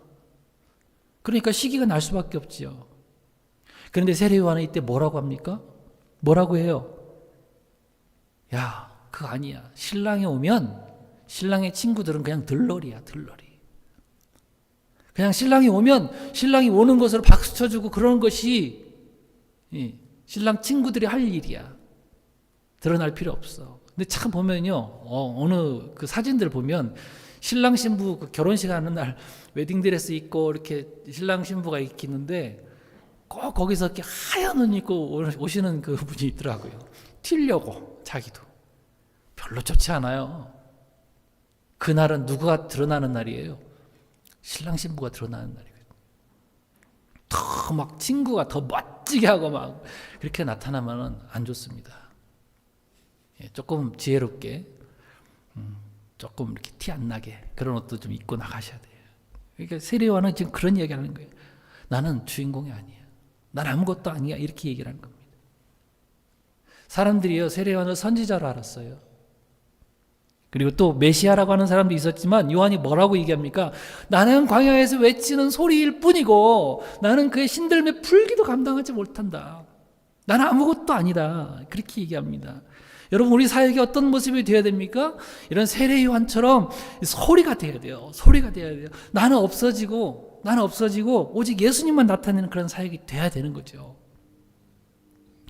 [SPEAKER 1] 그러니까 시기가 날 수밖에 없지요. 그런데 세례 요한은 이때 뭐라고 합니까? 뭐라고 해요? 야, 그거 아니야. 신랑이 오면 신랑의 친구들은 그냥 들러리야, 들러리. 그냥 신랑이 오면 신랑이 오는 것으로 박수 쳐주고 그러는 것이 신랑 친구들이 할 일이야. 드러날 필요 없어. 근데 참 보면요, 어느 그 사진들 보면 신랑 신부 그 결혼식 하는 날 웨딩드레스 입고 이렇게 신랑 신부가 있기는데 꼭 거기서 이렇게 하얀 옷 입고 오시는 그 분이 있더라고요. 튀려고 자기도. 별로 좋지 않아요. 그날은 누구가 드러나는 날이에요? 신랑 신부가 드러나는 날이거든요. 더 막 친구가 더 멋지게 하고 막 그렇게 나타나면 안 좋습니다. 조금 지혜롭게, 조금 이렇게 티 안 나게 그런 옷도 좀 입고 나가셔야 돼요. 그러니까 세례 요한은 지금 그런 얘기 하는 거예요. 나는 주인공이 아니야. 난 아무것도 아니야. 이렇게 얘기를 하는 겁니다. 사람들이요, 세례 요한을 선지자로 알았어요. 그리고 또 메시아라고 하는 사람도 있었지만 요한이 뭐라고 얘기합니까? 나는 광야에서 외치는 소리일 뿐이고 나는 그의 신들매 풀기도 감당하지 못한다. 나는 아무것도 아니다. 그렇게 얘기합니다. 여러분, 우리 사역이 어떤 모습이 되어야 됩니까? 이런 세례 요한처럼 소리가 되어야 돼요. 소리가 되어야 돼요. 나는 없어지고 나는 없어지고 오직 예수님만 나타내는 그런 사역이 돼야 되는 거죠.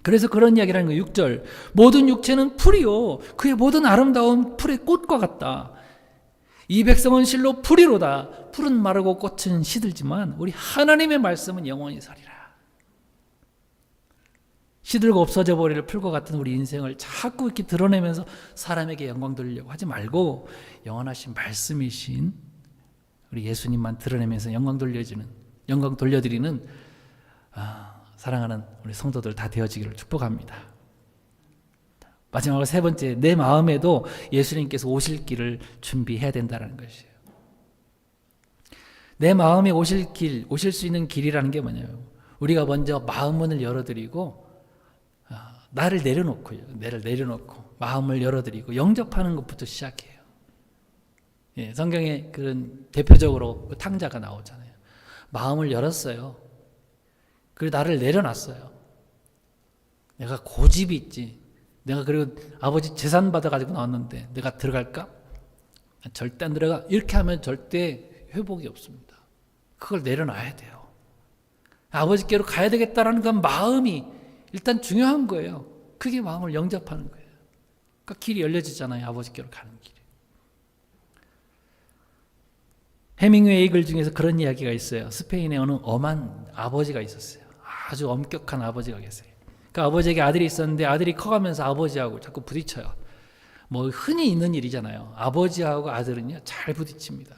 [SPEAKER 1] 그래서 그런 이야기를 하는 거예요. 6절. 모든 육체는 풀이요 그의 모든 아름다운 풀의 꽃과 같다. 이 백성은 실로 풀이로다. 풀은 마르고 꽃은 시들지만 우리 하나님의 말씀은 영원히 서리라. 시들고 없어져 버릴 풀과 같은 우리 인생을 자꾸 이렇게 드러내면서 사람에게 영광 돌리려고 하지 말고 영원하신 말씀이신 우리 예수님만 드러내면서 영광 돌려드리는 사랑하는 우리 성도들 다 되어지기를 축복합니다. 마지막으로 세 번째, 내 마음에도 예수님께서 오실 길을 준비해야 된다는 것이에요. 내 마음에 오실 수 있는 길이라는 게 뭐냐면 우리가 먼저 마음문을 열어드리고 나를 내려놓고 마음을 열어드리고 영접하는 것부터 시작해요. 예, 성경에 그런 대표적으로 그 탕자가 나오잖아요. 마음을 열었어요. 그리고 나를 내려놨어요. 내가 고집이 있지. 내가 그리고 아버지 재산 받아가지고 나왔는데 내가 들어갈까? 절대 안 들어가. 이렇게 하면 절대 회복이 없습니다. 그걸 내려놔야 돼요. 아버지께로 가야 되겠다라는 그 마음이 일단 중요한 거예요. 그게 마음을 영접하는 거예요. 그러니까 길이 열려지잖아요. 아버지께로 가는 길이. 해밍웨이 글 중에서 그런 이야기가 있어요. 스페인에 어느 엄한 아버지가 있었어요. 아주 엄격한 아버지가 계세요. 그 아버지에게 아들이 있었는데 아들이 커가면서 아버지하고 자꾸 부딪혀요. 뭐 흔히 있는 일이잖아요. 아버지하고 아들은요 잘 부딪힙니다.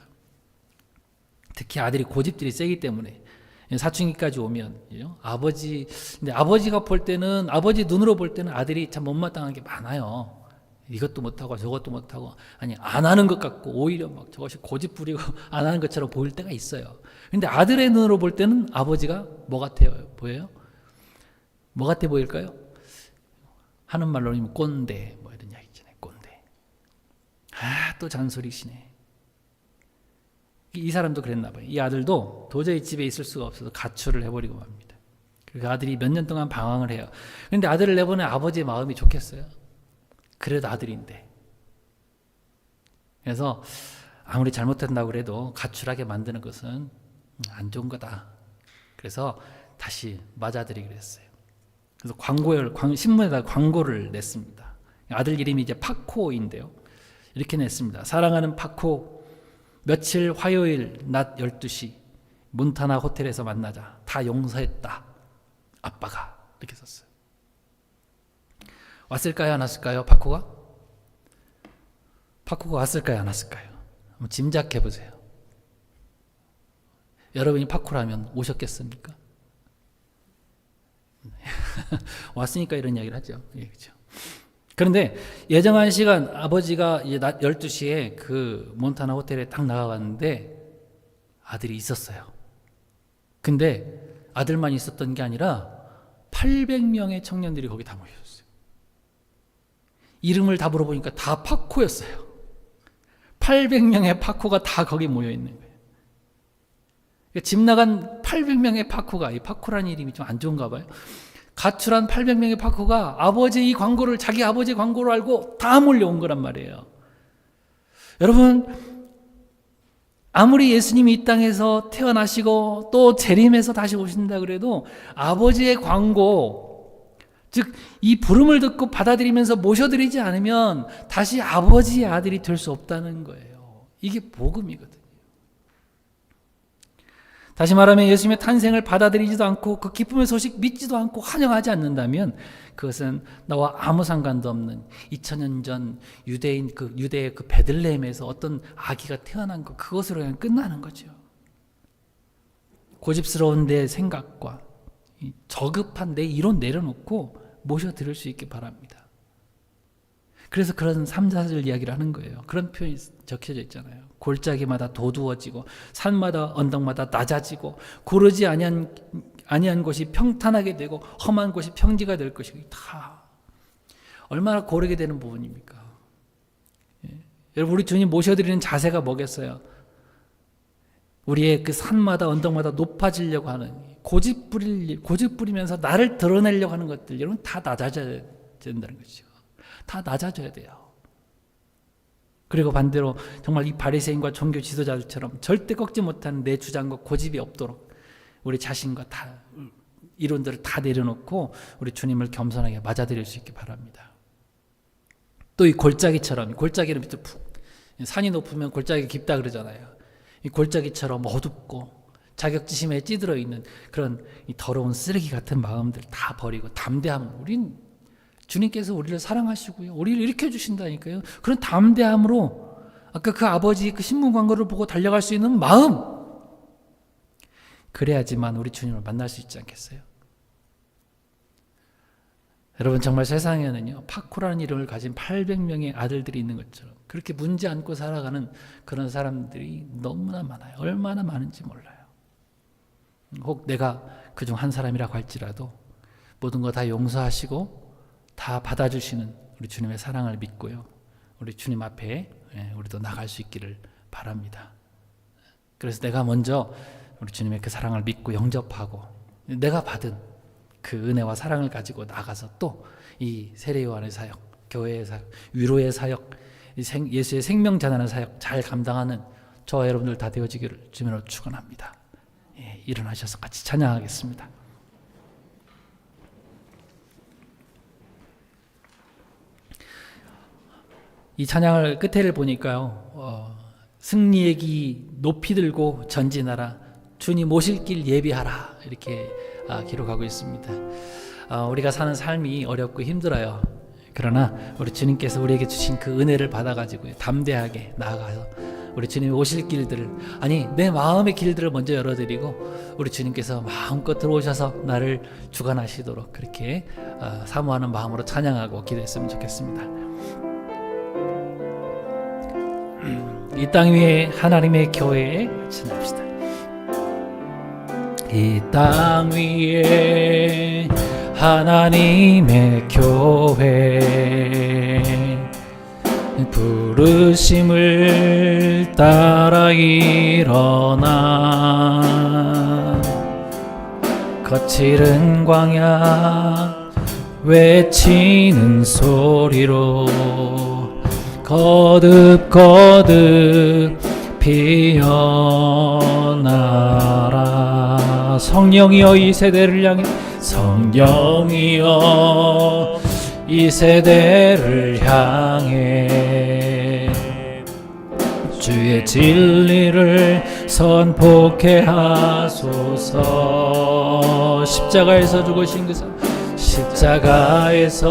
[SPEAKER 1] 특히 아들이 고집들이 세기 때문에 사춘기까지 오면 근데 아버지가 볼 때는 아버지 눈으로 볼 때는 아들이 참 못마땅한 게 많아요. 이것도 못하고 저것도 못하고 아니 안 하는 것 같고 오히려 막 저것이 고집 부리고 안 하는 것처럼 보일 때가 있어요. 근데 아들의 눈으로 볼 때는 아버지가 뭐 같아 보여요? 뭐 같아 보일까요? 하는 말로 하면 꼰대 뭐 이런 이야기 있잖아요. 꼰대. 또 잔소리시네. 이 사람도 그랬나 봐요. 이 아들도 도저히 집에 있을 수가 없어서 가출을 해버리고 맙니다. 그 아들이 몇 년 동안 방황을 해요. 그런데 아들을 내보내 아버지의 마음이 좋겠어요. 그래도 아들인데. 그래서 아무리 잘못한다고 그래도 가출하게 만드는 것은 안 좋은 거다. 그래서 다시 맞아들이기로 했어요. 그래서 신문에다 광고를 냈습니다. 아들 이름이 이제 파코인데요. 이렇게 냈습니다. 사랑하는 파코, 며칠 화요일 낮 12시 몬타나 호텔에서 만나자. 다 용서했다. 아빠가. 이렇게 썼어요. 왔을까요? 안 왔을까요? 파코가 왔을까요? 안 왔을까요? 한번 짐작해 보세요. 여러분이 파코라면 오셨겠습니까? 왔으니까 이런 이야기를 하죠. 예, 그렇죠. 그런데 예정한 시간 아버지가 이제 낮 12시에 그 몬타나 호텔에 딱 나가봤는데 아들이 있었어요. 근데 아들만 있었던 게 아니라 800명의 청년들이 거기 다 모였어요. 이름을 다 물어보니까 다 파코였어요. 800명의 파코가 다 거기 모여 있는 거예요. 그러니까 집 나간 800명의 파코가, 이 파코라는 이름이 좀 안 좋은가 봐요. 가출한 800명의 파코가 자기 아버지의 광고를 알고 다 몰려온 거란 말이에요. 여러분, 아무리 예수님이 이 땅에서 태어나시고 또 재림해서 다시 오신다 그래도 아버지의 광고, 즉 이 부름을 듣고 받아들이면서 모셔드리지 않으면 다시 아버지의 아들이 될 수 없다는 거예요. 이게 복음이거든요. 다시 말하면 예수님의 탄생을 받아들이지도 않고 그 기쁨의 소식 믿지도 않고 환영하지 않는다면 그것은 나와 아무 상관도 없는 2000년 전 유대의 그 베들레헴에서 어떤 아기가 태어난 것, 그것으로 그냥 끝나는 거죠. 고집스러운 내 생각과 저급한 내 이론 내려놓고 모셔드릴 수 있기 바랍니다. 그래서 그런 3, 4절 이야기를 하는 거예요. 그런 표현이 적혀져 있잖아요. 골짜기마다 도두어지고 산마다 언덕마다 낮아지고 고르지 아니한 곳이 평탄하게 되고 험한 곳이 평지가 될 것이고, 다 얼마나 고르게 되는 부분입니까? 여러분, 우리 주님 모셔드리는 자세가 뭐겠어요? 우리의 그 산마다 언덕마다 높아지려고 하는 고집 부리면서 나를 드러내려고 하는 것들, 여러분 다 낮아져야 된다는 거죠. 다 낮아져야 돼요. 그리고 반대로 정말 이 바리새인과 종교 지도자들처럼 절대 꺾지 못하는 내 주장과 고집이 없도록 우리 자신과 다 이론들을 다 내려놓고 우리 주님을 겸손하게 맞아들일 수 있기 바랍니다. 또 이 골짜기처럼, 골짜기는 밑에 산이 높으면 골짜기가 깊다 그러잖아요. 이 골짜기처럼 어둡고 자격지심에 찌들어 있는 그런 이 더러운 쓰레기 같은 마음들 다 버리고 담대함, 우린 주님께서 우리를 사랑하시고요, 우리를 일으켜 주신다니까요. 그런 담대함으로 아까 그 아버지 그 신문 광고를 보고 달려갈 수 있는 마음, 그래야지만 우리 주님을 만날 수 있지 않겠어요? 여러분, 정말 세상에는요, 파코라는 이름을 가진 800명의 아들들이 있는 것처럼 그렇게 문제 안고 살아가는 그런 사람들이 너무나 많아요. 얼마나 많은지 몰라요. 혹 내가 그중 한 사람이라고 할지라도 모든 거 다 용서하시고 다 받아주시는 우리 주님의 사랑을 믿고요, 우리 주님 앞에 우리도 나갈 수 있기를 바랍니다. 그래서 내가 먼저 우리 주님의 그 사랑을 믿고 영접하고 내가 받은 그 은혜와 사랑을 가지고 나가서 또 이 세례요한의 사역, 교회의 사역, 위로의 사역, 예수의 생명 전하는 사역 잘 감당하는 저와 여러분들 다 되어지기를 주님으로 축원합니다. 일어나셔서 같이 찬양하겠습니다. 이 찬양을 끝에를 보니까요, 승리의 기 높이 들고 전진하라, 주님 오실 길 예비하라, 이렇게 기록하고 있습니다. 우리가 사는 삶이 어렵고 힘들어요. 그러나 우리 주님께서 우리에게 주신 그 은혜를 받아가지고 담대하게 나아가서 우리 주님이 오실 길들을, 아니 내 마음의 길들을 먼저 열어드리고 우리 주님께서 마음껏 들어오셔서 나를 주관하시도록 그렇게 사모하는 마음으로 찬양하고 기도했으면 좋겠습니다. 이 땅 위에 하나님의 교회에 찬양합시다. 이 땅 위에 하나님의 교회, 부르심을 따라 일어나 거칠은 광야 외치는 소리로 거듭거듭 피어나라. 성령이여 이 세대를 향해, 성령이여 이 세대를 향해 주의 진리를 선포케 하소서. 십자가에서 죽으신 그 사람, 십자가에서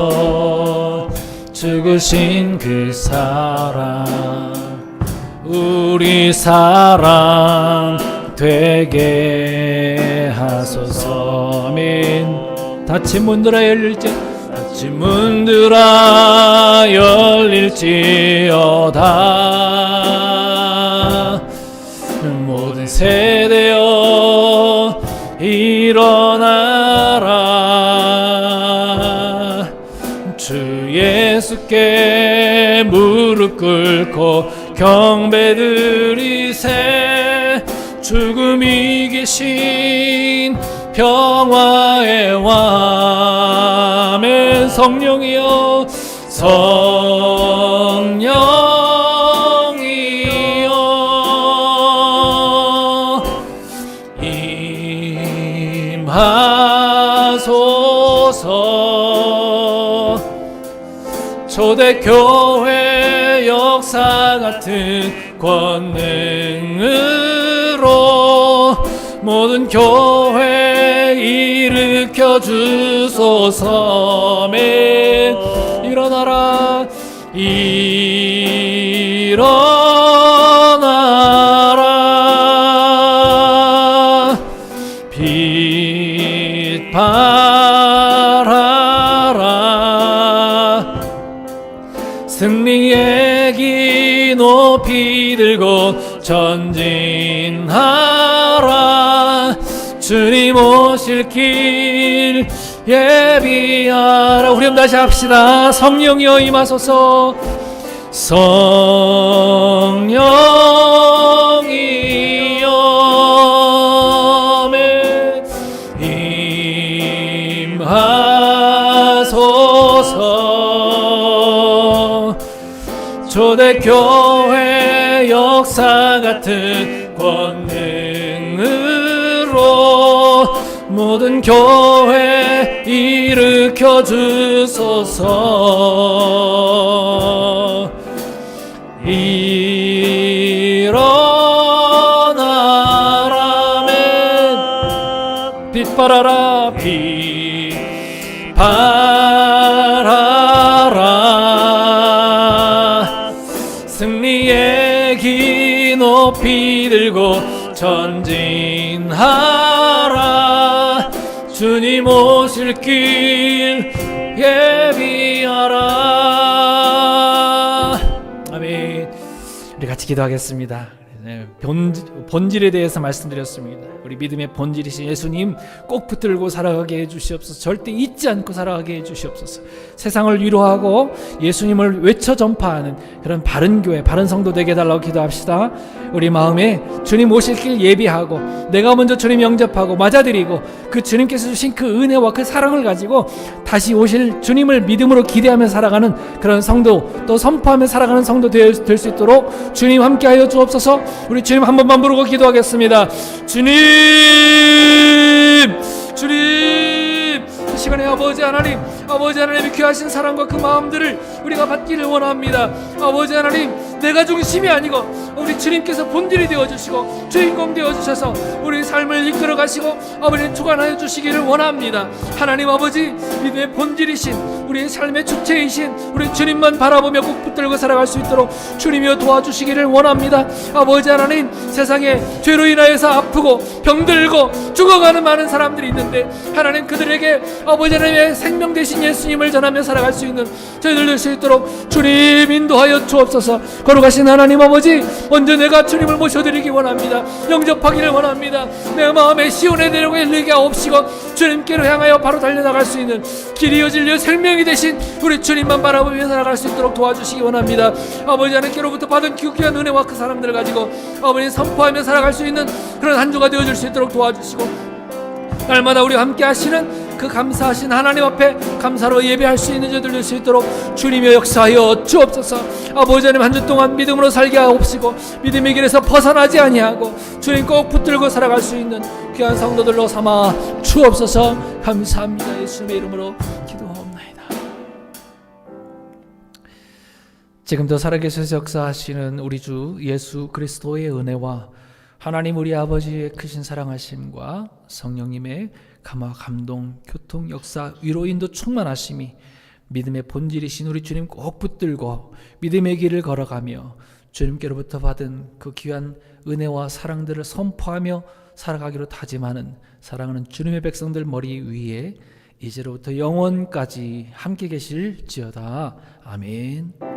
[SPEAKER 1] 죽으신 그 사랑, 우리 사랑 되게 하소서. 아멘. 닫힌 문들아 열릴지, 닫힌 문들아 열릴지어다. 모든 세대여 일어나라. 주 예수께 무릎 꿇고 경배드리세. 죽음 이기신 평화의 왕. 아멘. 성령이여, 성령이여 임하소서. 초대교회 역사 같은 권능으로 모든 교회 일으켜 주소서. 아멘. 일어나라, 일어나라. 빛 발하라. 승리의 기 높이 들고 전진하라. 주님 오실 길 예비하라. 우리 한번 다시 합시다. 성령이여 임하소서. 성령이여 임하소서. 초대 주의 교회 역사 같은 권능으로 모든 교회 일으켜 주소서. 일어나라면 빛발하라 빛발하라. 승리의 기 높이 들고 전진하라. 주님 오실 길 예비하라. 아멘. 우리 같이 기도하겠습니다. 본질에 대해서 말씀드렸습니다. 우리 믿음의 본질이신 예수님 꼭 붙들고 살아가게 해주시옵소서. 절대 잊지 않고 살아가게 해주시옵소서. 세상을 위로하고 예수님을 외쳐 전파하는 그런 바른 교회, 바른 성도 되게 해달라고 기도합시다. 우리 마음에 주님 오실 길 예비하고 내가 먼저 주님 영접하고 맞아들이고 그 주님께서 주신 그 은혜와 그 사랑을 가지고 다시 오실 주님을 믿음으로 기대하며 살아가는 그런 성도, 또 선포하며 살아가는 성도 될 수 있도록 주님 함께하여 주옵소서. 우리 주님 한 번만 부르고 기도하겠습니다. 주님, 주님, 이 시간에 아버지 하나님의 귀하신 사랑과 그 마음들을 우리가 받기를 원합니다. 아버지 하나님, 내가 중심이 아니고 우리 주님께서 본질이 되어주시고 주인공 되어주셔서 우리 삶을 이끌어 가시고 아버지는 주관하여 주시기를 원합니다. 하나님 아버지, 믿음의 본질이신 우리의 삶의 주체이신 우리 주님만 바라보며 꼭 붙들고 살아갈 수 있도록 주님이여 도와주시기를 원합니다. 아버지 하나님, 세상에 죄로 인하여서 아프고 병들고 죽어가는 많은 사람들이 있는데 하나님, 그들에게 아버지 하나님의 생명 되신 예수님을 전하며 살아갈 수 있는 저희들 될 수 있도록 주님 인도하여 주옵소서. 거룩하신 하나님 아버지, 먼저 내가 주님을 모셔드리기 원합니다. 영접하기를 원합니다. 내 마음에 시온의 대로가 일리게 하옵시고 주님께로 향하여 바로 달려나갈 수 있는 길이요 진리요 생명이 되신 우리 주님만 바라보며 살아갈 수 있도록 도와주시기 원합니다. 아버지 하나님께로부터 받은 귀한 은혜와 그 사랑들을 가지고 아버지 선포하며 살아갈 수 있는 그런 한 주가 되어줄 수 있도록 도와주시고, 날마다 우리와 함께 하시는 그 감사하신 하나님 앞에 감사로 예배할 수 있는 저들 될 수 있도록 주님의 역사하여 주옵소서. 아버지 하나님, 한 주 동안 믿음으로 살게 하옵시고 믿음의 길에서 벗어나지 아니하고 주님 꼭 붙들고 살아갈 수 있는 귀한 성도들로 삼아 주옵소서. 감사합니다. 예수님의 이름으로 기도하옵나이다. 지금도 살아계셔서 역사하시는 우리 주 예수 그리스도의 은혜와 하나님 우리 아버지의 크신 사랑하심과 성령님의 감화, 감동, 교통, 역사, 위로, 인도, 충만하심이 믿음의 본질이신 우리 주님 꼭 붙들고 믿음의 길을 걸어가며 주님께로부터 받은 그 귀한 은혜와 사랑들을 선포하며 살아가기로 다짐하는 사랑하는 주님의 백성들 머리 위에 이제로부터 영원까지 함께 계실지어다. 아멘.